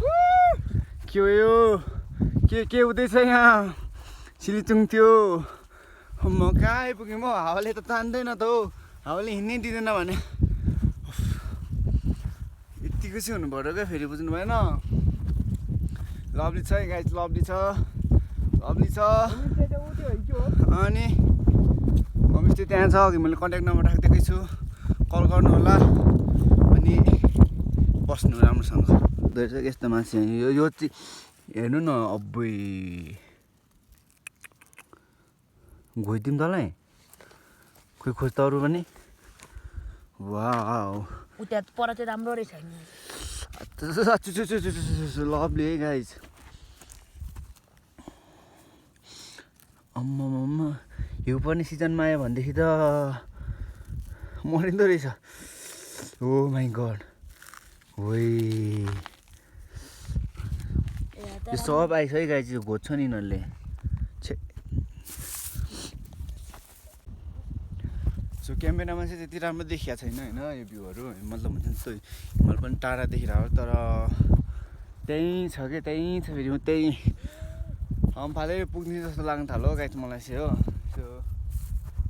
के हो यो के हुँदैछ यहाँ सिलिचुङ त्यो म कहाँ आइपुगेँ म हावाले त तान्दैन त हौ हावाले हिँड्नै दिँदैन भने यत्तिको चाहिँ हुनु पऱ्यो क्या फेरि बुझ्नु भएन लभली छ है गाइज लभली छ अनि होमस्टे त्यहाँ छ अघि मैले कन्ट्याक्ट नम्बर राखिदिएकै छु कल गर्नु होला अनि बस्नु राम्रोसँग यस्तो मान्छे यो चाहिँ हेर्नु न अब्बै गइदिउँ तँलाई खोइ खोज त अरू पनि वाउ उता पर चाहिँ राम्रो रहेछ नि लभली है गाइज अम्मा यो पनि सिजनमा आयो भनेदेखि त मरिँदो रहेछ ओ माई गड ओइ यो सब आइस है गाइज यो घोज्छ नि यिनीहरूले छे सो क्यामेरामा चाहिँ त्यति राम्रो देखिएको छैन होइन यो भ्यूहरू मतलब हुन्छ नि त्यो हिमाल पनि टाढा देखिरहेको तर त्यहीँ छ कि त्यहीँ छ फेरि म त्यहीँ अम्फाले पुग्ने जस्तो लाग्न थाल्यो गाइज मलाई चाहिँ हो सो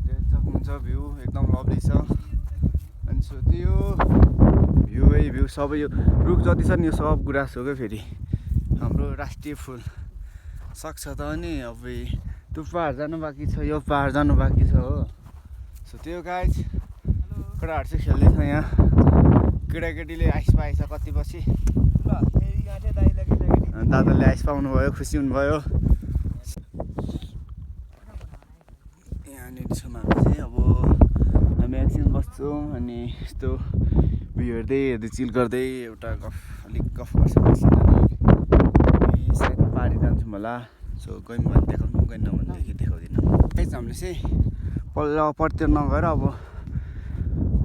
देख्न सक्नुहुन्छ भ्यू एकदम लभली छ अनि सो त्यो भ्यू है भ्यू सबै यो रुख जति छ नि यो सब गुराँस हो क्या फेरि हाम्रो राष्ट्रिय फुल सक्छ त अनि अब त्यो पाहाड जानु बाँकी छ यो पाहाड जानु बाँकी छ हो सो त्यो गाइज केटाहरू चाहिँ खेल्दैछ यहाँ केटाकेटीले आइस पाएछ कति पछि दादाले आइस पाउनु भयो खुसी हुनुभयो यहाँनिर छौँ हामी चाहिँ अब हामी एकछिन बस्छौँ अनि यस्तो भ्यू हेर्दै चिल गर्दै एउटा अलिक गफ गर्छ अनि सायद पारी जान्छौँ होला सो गयौँ भने देखाउनु गएन भनेदेखि देखाउँदिनँ गाइज हामीले चाहिँ पल्ल पट्तिर नगएर अब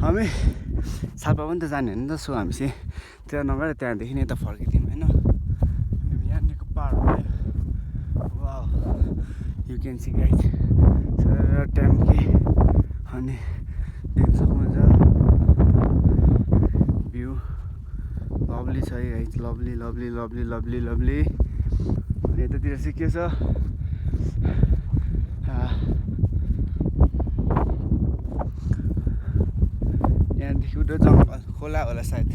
हामी सालपा पनि त जाने होइन नि त सो हामी चाहिँ त्यहाँ नगएर त्यहाँदेखि यता फर्किदिउँ होइन यहाँनिरको पाहाड wow you can see guys Tyamke अनि देख्न सक्नुहुन्छ भ्यू लभली छ है guys lovely lovely lovely lovely lovely अनि यतातिर चाहिँ के छ यहाँदेखि उता जङ्गल खोला होला सायद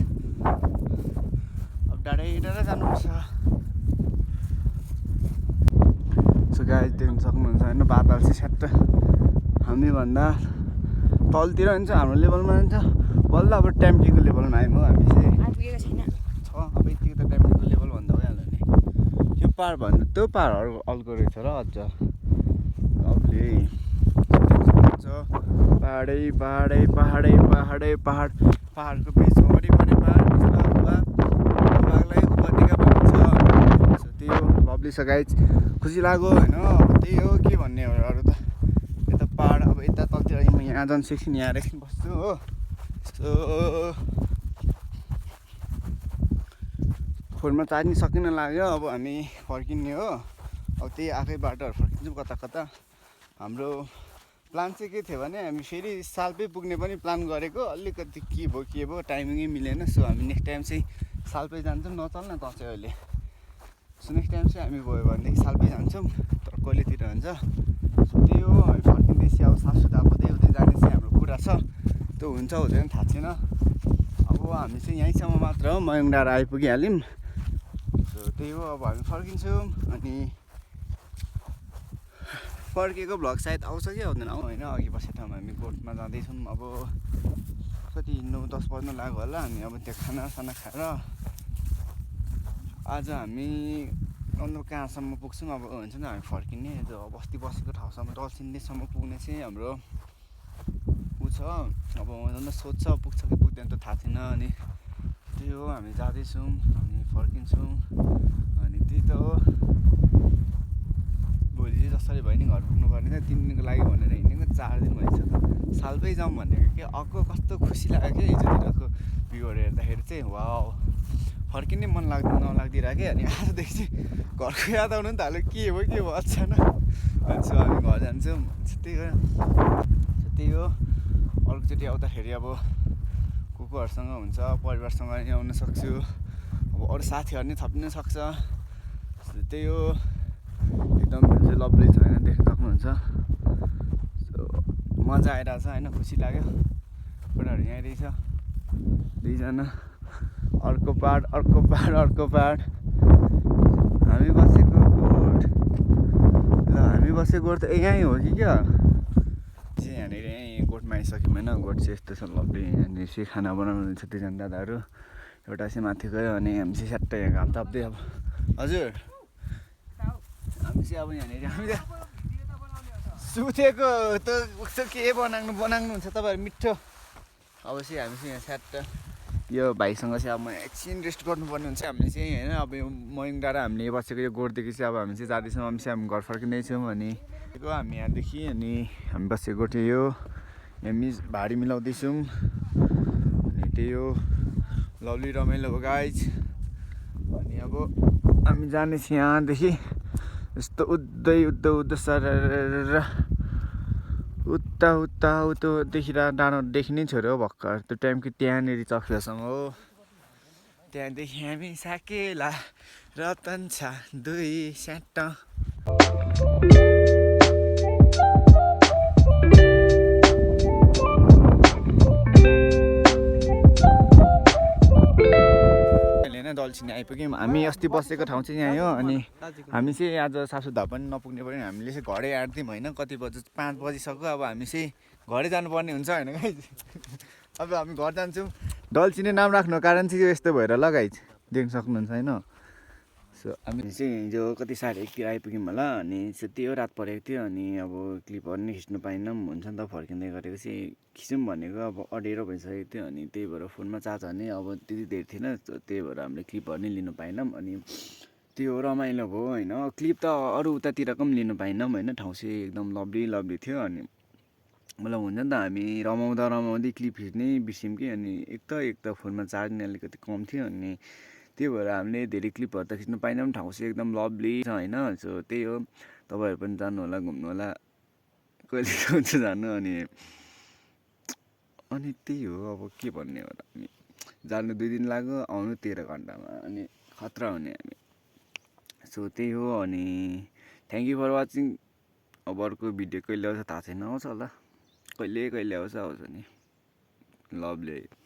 अब डाँडै जानुपर्छ सो गाइज देख्न सक्नुहुन्छ होइन बादल चाहिँ स्याट्ट हामीभन्दा तलतिर हुन्छ हाम्रो लेभलमा हुन्छ बल्ल अब ट्याम्कीको लेभलमा आयौँ हो हामी चाहिँ आइपुगेको छैन छ अब यतिको त ट्याम्कीको लेभल भन्दा भइहाल्यो नि यो पाहाड भन्दा त्यो पाहाडहरू अर्को रहेछ र अझ लभली पहाडै पहाडै पहाडै पहाडै पहाड पहाडको बिचमा वरिपरि पहाड भूभागलाई उपत्यका भनिन्छ सो त्यही हो लभली छ गाइज खुसी लाग्यो होइन अब त्यही हो के भन्ने हो अरू त यता पहाड अब यता तलतिर म यहाँ जान्छु एकछिन यहाँ एकछिन बस्छु हो सो फोनमा चार्जिङ सकिन लाग्यो अब हामी फर्किने हो अब त्यही आफै बाटोहरू फर्किन्छौँ कता कता हाम्रो प्लान चाहिँ के थियो भने हामी फेरि सालपै पुग्ने पनि प्लान गरेको अलिकति के भयो टाइमिङै मिलेन सो हामी नेक्स्ट टाइम चाहिँ सालपै जान्छौँ नचल्न त चाहिँ अहिले सो नेक्स्ट टाइम चाहिँ हामी गयो भनेदेखि सालपै जान्छौँ तर कहिलेतिर हुन्छ सो त्यही हो हामी फर्किँदैछ अब साफसुग्घर हुँदै हुँदै जाने चाहिँ हाम्रो कुरा छ त्यो हुन्छ हुँदैन थाहा छैन अब हामी चाहिँ यहीँसम्म मात्र हो, मयङ डाँडा आइपुगिहाल्यौँ। सो त्यही हो, अब हामी फर्किन्छौँ। अनि फर्केको भ्लग सायद आउँछ कि आउँदैन होइन। अघि बसेको ठाउँमा हामी गोठमा जाँदैछौँ। अब कति 9-10 बज्न लाग्यो होला। हामी अब त्यो खानासाना खाएर आज हामी मतलब कहाँसम्म पुग्छौँ अब हुन्छ नि हामी फर्किने। जो बस्ती बसेको ठाउँसम्म डल्सिन्डेसम्म पुग्ने चाहिँ हाम्रो ऊ छ। अब झन् सोध्छ पुग्छ कि पुग्दैन त थाहा छैन। अनि त्यही हो, हामी जाँदैछौँ, हामी फर्किन्छौँ। अनि त्यही त हो, भोलि चाहिँ जसरी भयो नि घर पुग्नुपर्ने थियो। 3 दिनको लागि भनेर हिँडेको 4 दिन भइसक्यो। सालमै जाउँ भनेको के अर्को कस्तो खुसी लाग्यो क्या हिजोतिरको भ्यूहरू हेर्दाखेरि चाहिँ। वाउ, फर्किनै मन नलागिदिरहेको क्या। अनि आजदेखि चाहिँ घरको याद आउनु पनि थाल्यो, के भयो अचानक। अनि सो हामी घर जान्छौँ। त्यही हो, अर्कोचोटि आउँदाखेरि अब कुकुरहरूसँग हुन्छ, परिवारसँग आउन सक्छु। अब अरू साथीहरू नि थप्न सक्छ। त्यही हो, एकदम चाहिँ लभली छ होइन, देख्न सक्नुहुन्छ। सो मजा आइरहेछ होइन, खुसी लाग्यो। केटाहरू यहाँ रहेछ 2जना। अर्को पाहाड हामी बसेको गोठ। ल हामी बसेको गोठ त यहीँ हो कि क्या चाहिँ यहाँनिर यहीँ गोठमा आइसक्यौँ होइन। गोठ चाहिँ यस्तो छ लभली। यहाँनिर चाहिँ खाना बनाउनु हुन्छ 2जना दादाहरू। एउटा चाहिँ माथि गयो अनि हामी चाहिँ स्याट्टै यहाँ घाम ताप्दै अब। हजुर हामी चाहिँ अब यहाँनिर हामी त सुतेको त के बनाउनुहुन्छ तपाईँहरू मिठो। अब चाहिँ हामी चाहिँ यहाँ स्याट्ट यो भाइसँग चाहिँ अब म एकछिन रेस्ट गर्नुपर्ने हुन्छ हामीले चाहिँ होइन। अब यो मयङ डाँडा हामीले बसेको यो गोठदेखि चाहिँ अब हामी चाहिँ जाँदैछौँ। हामी चाहिँ घर फर्किँदैछौँ। अनि हामी यहाँदेखि अनि हामी बसेको गोठ यो हामी भाडी मिलाउँदैछौँ। अनि त्यही हो, लभली रमाइलो हो गाइज। अनि अब हामी जानेछौँ यहाँदेखि यस्तो उद्धै सर उता देखिरहेको डाँडो देखिनै छोड्यो हो भर्खर। त्यो टाइमको त्यहाँनिर चक्रासँग हो। त्यहाँदेखि हामी साकेला रतन छ 2 स्याट। डल्सिने आइपुग्यौँ। हामी अस्ति बसेको ठाउँ चाहिँ यहाँ हो। अनि हामी चाहिँ आज सासुधा पनि नपुग्ने पऱ्यो। हामीले चाहिँ घरै आँट्यौँ होइन। कति बजी 5 बजिसक्यो। अब हामी चाहिँ घरै जानुपर्ने हुन्छ होइन गाइज। अब हामी घर जान्छौँ। डल्सिने नाम राख्नु कारण चाहिँ यस्तो भएर ल गाइज, देख्न सक्नुहुन्छ होइन। सो हामी चाहिँ हिजो कति 1:30तिर आइपुग्यौँ होला। अनि त्यही हो, रात परेको थियो। अनि अब क्लिपहरू नि खिच्नु पाइनँ, हुन्छ नि त फर्किँदै गरेको चाहिँ खिचौँ भनेको अब अँध्यारो भइसकेको थियो। अनि त्यही भएर फोनमा चार्ज हाल्ने अब त्यति धेरै थिएन, त्यही भएर हामीले क्लिपहरू नि लिनु पाएनौँ। अनि त्यो रमाइलो भयो होइन। क्लिप त अरू उतातिरको पनि लिनु पाएनौँ होइन। ठाउँ चाहिँ एकदम लभली थियो। अनि मतलब हुन्छ नि त हामी रमाउँदै क्लिप खिच्नै बिर्स्यौँ कि। अनि एक त फोनमा चार्ज नि अलिकति कम थियो। अनि त्यही भएर हामीले धेरै क्लिपहरू त खिच्नु पाएनौँ। ठाउँ चाहिँ एकदम लभली छ होइन। सो त्यही हो, तपाईँहरू पनि जानु होला, घुम्नु होला, कहिले हुन्छ जानु। अनि त्यही हो, अब के भन्ने हो र। हामी जानु 2 दिन लाग्यो, आउनु 13 घन्टामा। अनि खतरा हुने हामी। सो त्यही हो। अनि थ्याङ्क यू फर वाचिङ। अब अर्को भिडियो कहिले आउँछ थाहा छैन, आउँछ होला, कहिले आउँछ नि। लभली।